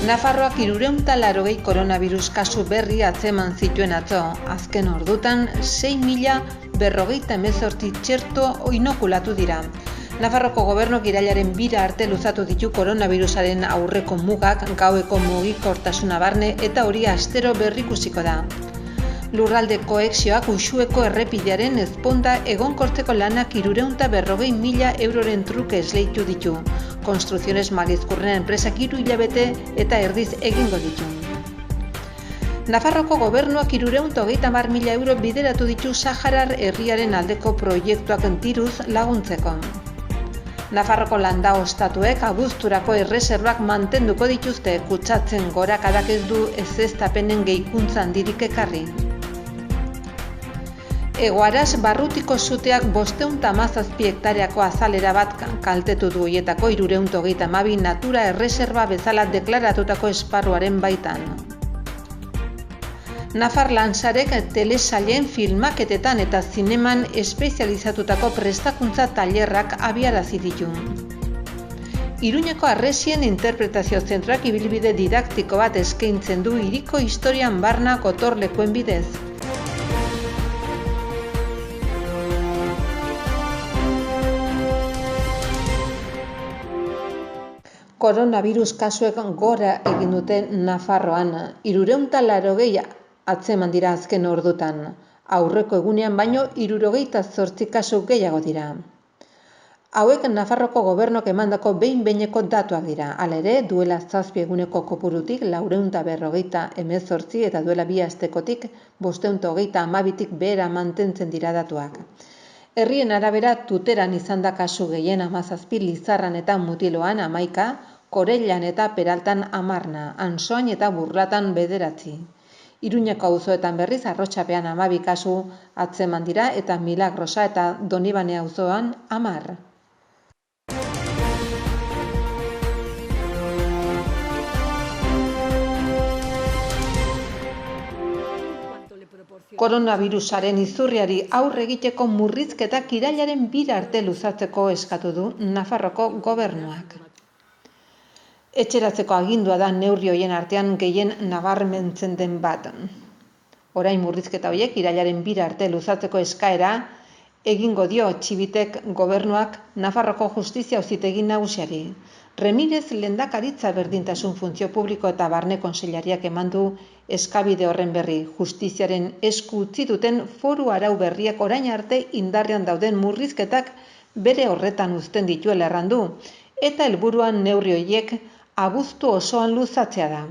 Nafarroak 380 koronabirus kasu berri atzeman zituen atzo. Azken ordutan 6.048 txerto inokulatu dira. Nafarroko gobernuak irailaren 2 arte luzatu ditu koronabirusaren aurreko mugak, gaueko mugikortasuna barne eta hori astero berrikusiko da. Lurralde koexioak Uxueko errepidearen ezponda egonkortzeko lanak 340.000 euroren truke esleitu ditu. Construcciones Marizkurrena enpresak 3 hilabete eta erdiz egingo ditu. Nafarroko gobernuak 330.000 euro bideratu ditu Saharar herriaren aldeko proiektuak diruz laguntzeko. Nafarroko Landao estatuek abuzturako erreserbak mantenduko dituzte, kutsatzen gorakadak ez du ezeztapenen gehikuntza handirik ekarri. Egoaraz barrutiko suteak 517 hektareako azalera bat kaltetu du, horietako 332 natura erreserba bezala deklaratutako esparruaren baitan. Nafar Lansarek telesailen filmaketetan eta zineman espezializatutako prestakuntza tailerrak abiarazi ditu. Iruñeko Arresien interpretazio zentroak ibilbide didaktiko bat eskaintzen du hiriko historian barna gotorlekuen bidez. Koronabirus kasuek gora egin dute Nafarroan, 380 atzeman dira azken ordutan. Aurreko egunean baino 78 kasu gehiago dira. Hauek Nafarroko gobernuak emandako behin-behineko datuak dira. Hala ere, duela 7 eguneko kopurutik 458 eta duela 2 astekotik 532tik behera mantentzen dira datuak. Herrien arabera Tuteran izan da kasu gehien 17, Lizarran eta Mutiloan 11, Korellan eta Peraltan 10, Ansoain eta Burlatan 9. Iruñeko auzoetan berriz Arrotxapean 12 kasu atzeman dira eta Milagrosa eta Donibane auzoan 10. Koronabirusaren izurriari aurre egiteko murrizketak irailaren 2 arte luzatzeko eskatu du Nafarroko gobernuak. Etxeratzeko agindua da neurri horien artean gehien nabarmentzen den bat. Orain murrizketa horiek irailaren 2 arte luzatzeko eskaera egingo dio Txibitek gobernuak Nafarroko Justizia Auzitegi Nagusiari. Remirez lehendakaritza berdintasun funtzio publiko eta barne kontseilariak eman du eskabide horren berri. Justiziaren esku utzi duten foru arau berriak orain arte indarrean dauden murrizketak bere horretan uzten dituela errandu, eta helburuan neurri horiek abuztu osoan luzatzea da.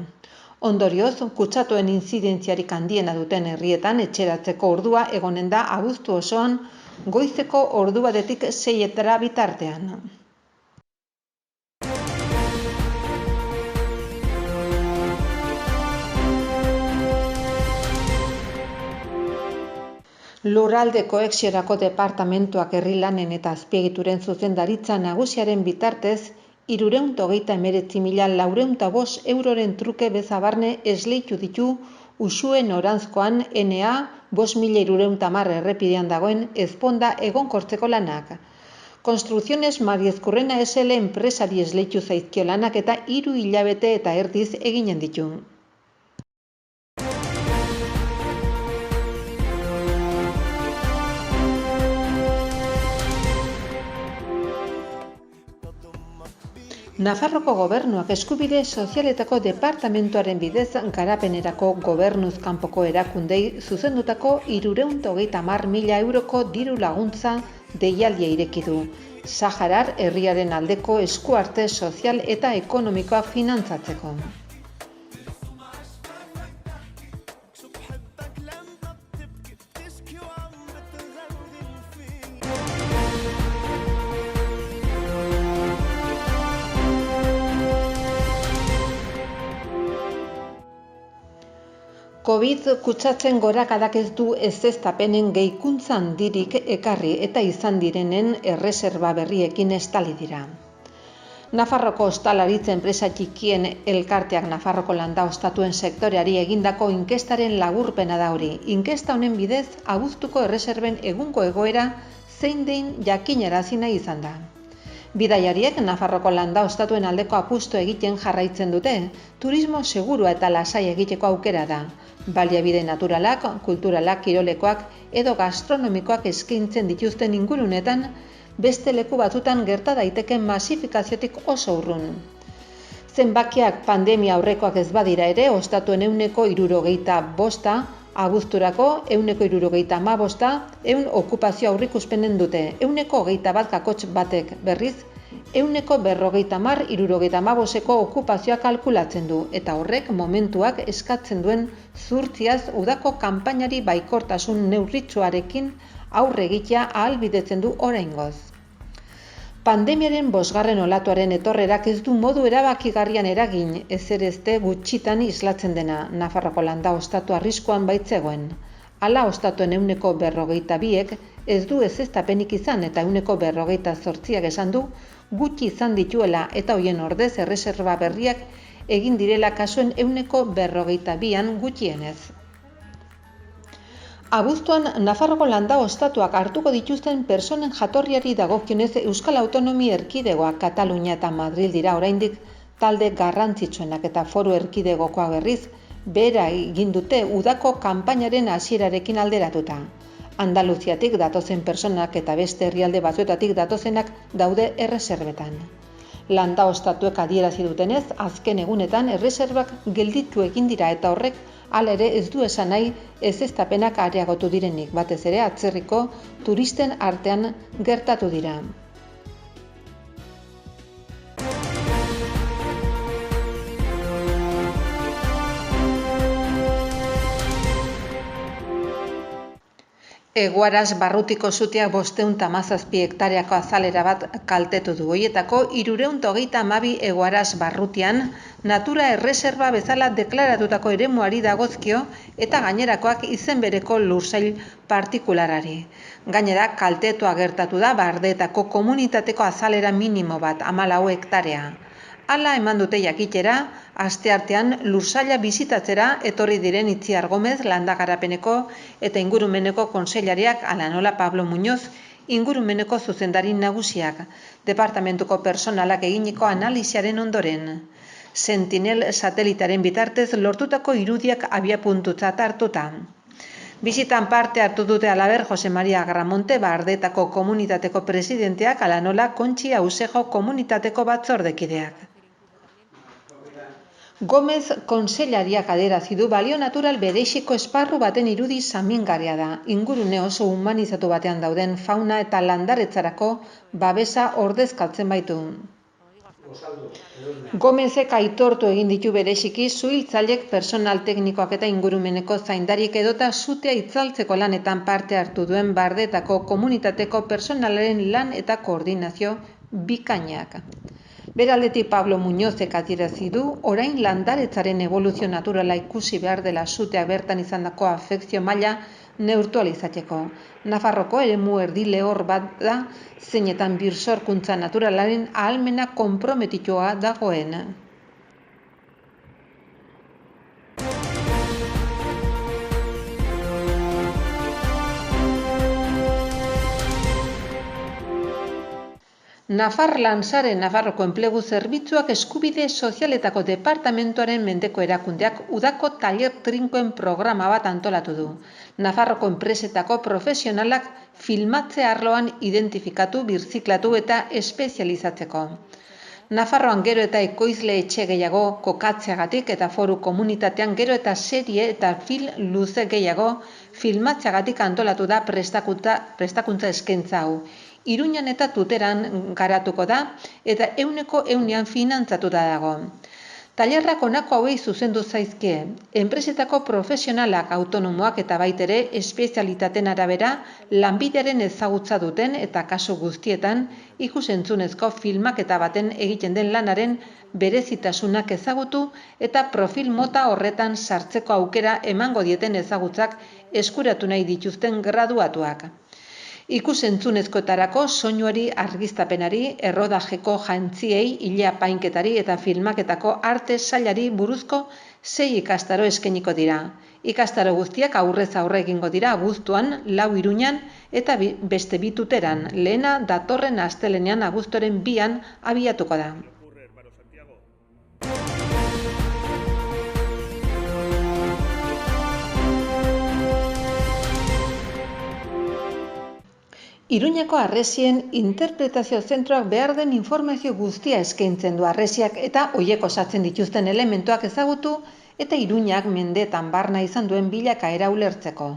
Ondorioz, kutsatuen inzidentziarik handiena duten herrietan etxeratzeko ordua egonen da abuztu osoan goizeko ordu batetik 6 bitartean. Lurralde koexiorako departamentuak herri lanen eta azpiegituren zuzendaritza nagusiaren bitartez 339.405 euroren truke bezabarne esleitu ditu Uxuen Oranzkoan NA 5.310 errepidean dagoen ezponda egonkortzeko lanak. Construcciones Marizkurrena SL enpresari esleitu zaizkio lanak eta 3 hilabete eta erdiz eginen ditu. Nafarroko gobernuak eskubide sozialetako departamentuaren bidez garapenerako gobernuz kanpoko erakundei zuzendutako 330.000 euroko diru laguntza deialdia ireki du. Saharar herriaren aldeko eskuarte sozial eta ekonomikoa finantzatzeko. Covid kutsatzen gorakadak ez du ezeztapenen gehikuntza handirik ekarri eta izan direnen erreserba berriekin estali dira. Nafarroko ostalaritza enpresa txikien elkarteak Nafarroko Landao estatuen sektoreari egindako inkestaren laburpena da hori. Inkesta honen bidez, abuztuko erreserben egungo egoera zein den jakinarazi nahi izan da. Bidaiariek Nafarroko landa ostatuen aldeko apustu egiten jarraitzen dute, turismo segurua eta lasai egiteko aukera da. Baliabide naturalak, kulturalak, kirolekoak edo gastronomikoak eskaintzen dituzten ingurunetan, beste leku batzutan gerta daiteken masifikaziotik oso urrun. Zenbakiak pandemia aurrekoak ez badira ere, ostatuen 65%, abuzturako 65%, 100 okupazio aurrikuspenen dute, 121 kakotx batek berriz, 150-65eko okupazioa kalkulatzen du, eta horrek momentuak eskatzen duen zuhurtziaz udako kanpainari baikortasun neurritsuarekin aurre egitea ahalbidetzen du oraingoz. Pandemiaren 5. olatuaren etorrerak ez du modu erabakigarrian eragin, ezer ezte gutxitan islatzen dena, Nafarroko landa ostatu arriskuan baitzegoen. Hala ostatuen 52ek ez du ezeztapenik izan eta 48ak esan du gutxi izan dituela eta hoien ordez erreserba berriak egin direla kasuen 52an gutxienez. Abuztuan, Nafarroko landa ostatuak hartuko dituzten personen jatorriari dagokionez Euskal Autonomia Erkidegoa, Katalunia eta Madril dira oraindik talde garrantzitsuenak eta foru erkidegokoa berriz, behera egin dute udako kanpainaren hasierarekin alderatuta. Andaluziatik datozen personak eta beste herrialde batzuetatik datozenak daude erreserbetan. Landa ostatuek adierazi dutenez, azken egunetan erreserbak gelditu egin dira eta horrek hala ere ez du esan nahi ezeztapenak areagotu direnik, batez ere atzerriko turisten artean gertatu dira. Eguaraz barrutiko suteak 517 hektareako azalera bat kaltetu du. Horietako 332 eguaraz barrutian natura erreserba bezala deklaratutako eremuari dagozkio eta gainerakoak izen bereko lursail partikularari. Gainera, kaltetua gertatu da Bardeetako komunitateko azalera minimo bat, 14 hektarea. Hala eman dute jakitera, asteartean lursaila bisitatzera etorri diren Itziar Gomez landagarapeneko eta ingurumeneko kontseilariak, hala nola Pablo Muñoz ingurumeneko zuzendari nagusiak, departamentuko personalak eginiko analisiaren ondoren. Sentinel satelitaren bitartez lortutako irudiak abiapuntutzat hartuta. Bisitan parte hartu dute halaber Jose Maria Agramonte Bardeetako komunitateko presidenteak, hala nola Kontxi Ausejo komunitateko batzordekideak. Gomez kontseilariak adierazi du balio natural bereziko esparru baten irudi samingarria da, ingurune oso humanizatu batean dauden fauna eta landaretzarako babesa ordezkatzen baitu. Gomezek aitortu egin ditu bereziki suhiltzaileek, personal teknikoak eta ingurumeneko zaindarik edota sutea itzaltzeko lanetan parte hartu duen Bardeetako komunitateko personalaren lan eta koordinazio bikainak. Beraldetik Pablo Muñozek adierazi du, orain landaretzaren eboluzio naturala ikusi behar dela suteak bertan izandako afekzio maila neurtualizateko. Nafarroko eremu erdi lehor bat da, zeinetan birsorkuntza naturalaren ahalmena konprometitua dagoen. Nafar-Lansare Nafarroko Enplegu Zerbitzuak Eskubide Sozialetako Departamentuaren mendeko erakundeak udako tailer trinkoen programa bat antolatu du. Nafarroko enpresetako profesionalak filmatze arloan identifikatu, birziklatu eta espezializatzeko. Nafarroan gero eta ekoizle etxe gehiago kokatzeagatik eta foru komunitatean gero eta serie eta film luze gehiago filmatzeagatik antolatu da prestakuntza eskaintza hau. Iruñan eta Tuteran garatuko da eta 100% finantzatuta dago. Tailerrak honako hauei zuzendu zaizkie, enpresetako profesionalak, autonomoak eta baitere espezialitateen arabera lanbidearen ezagutza duten eta kasu guztietan ikus-entzunezko filmaketa baten egiten den lanaren berezitasunak ezagutu eta profil mota horretan sartzeko aukera emango dieten ezagutzak eskuratu nahi dituzten graduatuak. Ikus-entzunezkoetarako soinuari, argiztapenari, errodajeko jantziei, ile-apainketari eta filmaketako arte sailari buruzko 6 ikastaro eskainiko dira. Ikastaro guztiak aurrez aurre egingo dira abuztuan, 4 Iruñan eta beste 2 Tuteran. Lehena datorren astelehenean abuztuaren 2an abiatuko da. Iruñeko harresien interpretazio zentroak behar den informazio guztia eskaintzen du harresiak eta horiek osatzen dituzten elementuak ezagutu eta Iruñak mendeetan barna izan duen bilakaera ulertzeko.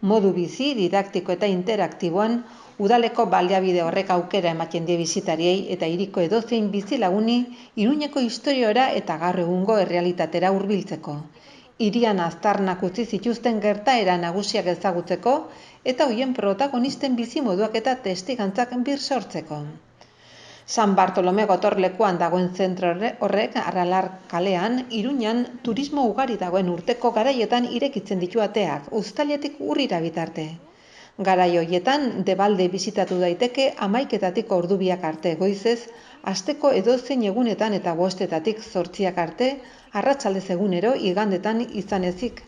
Modu bizi, didaktiko eta interaktiboan, udaleko baliabide horrek aukera ematen die bisitariei eta hiriko edozein bizilaguni Iruñeko historiora eta gaur egungo errealitatera hurbiltzeko. Hirian aztarnak utzi zituzten gertaera nagusiak ezagutzeko eta hoien protagonisten bizimoduak eta testigantzak birsortzeko. San Bartolome gotorlekuan dagoen zentro horrek Aralar kalean, Iruñan turismo ugari dagoen urteko garaietan irekitzen ditu ateak, uztailetik urrira bitarte. Garai horietan debalde bisitatu daiteke 11 ordubiak arte goizez, asteko edozein egunetan eta 5 zortziak arte, arratsaldez egunero igandetan izan ezik.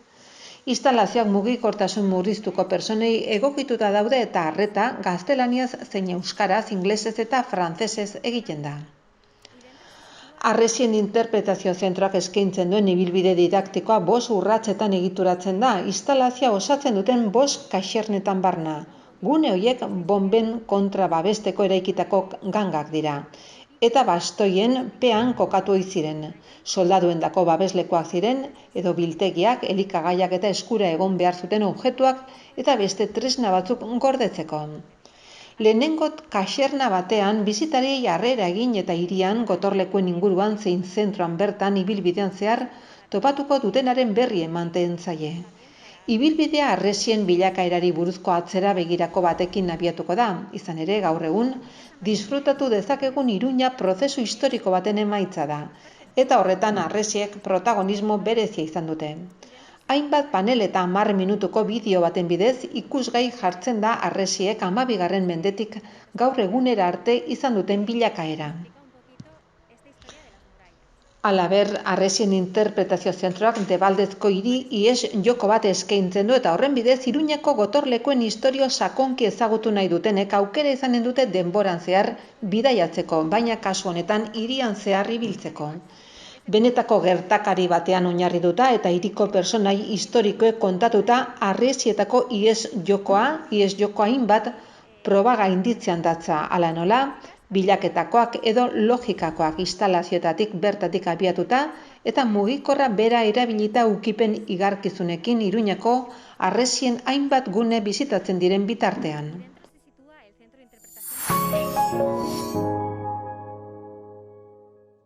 Instalazioak mugikortasun murriztuko personei egokituta daude eta arreta gaztelaniaz zein euskaraz, ingelesez eta frantsesez egiten da. Harresien interpretazio zentroak eskaintzen duen ibilbide didaktikoa 5 urratsetan egituratzen da, instalazioa osatzen duten 5 kaxernetan barna. Gune horiek bonben kontra babesteko eraikitako gangak dira. Eta bastoien pean kokatu ohi ziren. Soldaduendako babeslekoak ziren edo biltegiak, elikagaiak eta eskura egon behar zuten objektuak eta beste tresna batzuk gordetzeko. Lehenengo kaxerna batean bisitariei harrera egin eta hirian gotorlekuen inguruan zein zentroan bertan ibilbidean zehar topatuko dutenaren berri ematen zaie. Ibilbidea harresien bilakaerari buruzko atzera begirako batekin abiatuko da, izan ere gaur egun disfrutatu dezakegun Iruña prozesu historiko baten emaitza da, eta horretan harresiek protagonismo berezia izan dute. Hainbat panel eta 10 minutuko bideo baten bidez ikusgai jartzen da harresiek 12. mendetik gaur egunera arte izan duten bilakaera. Halaber, harresien interpretazio zentroak debaldezko hiri ihes joko bat eskaintzen du eta horren bidez Iruñako gotorlekuen istorio sakonki ezagutu nahi dutenek aukera izanen dute denboran zehar bidaiatzeko, baina kasu honetan hirian zehar ibiltzeko. Benetako gertakari batean oinarrituta eta hiriko personai historikoek kontatuta harresietako ihes joko hainbat proba gainditzean datza, hala nola, bilaketakoak edo logikakoak instalazioetatik bertatik abiatuta eta mugikorra bera erabilita ukipen igarkizunekin Iruñako harresien hainbat gune bisitatzen diren bitartean.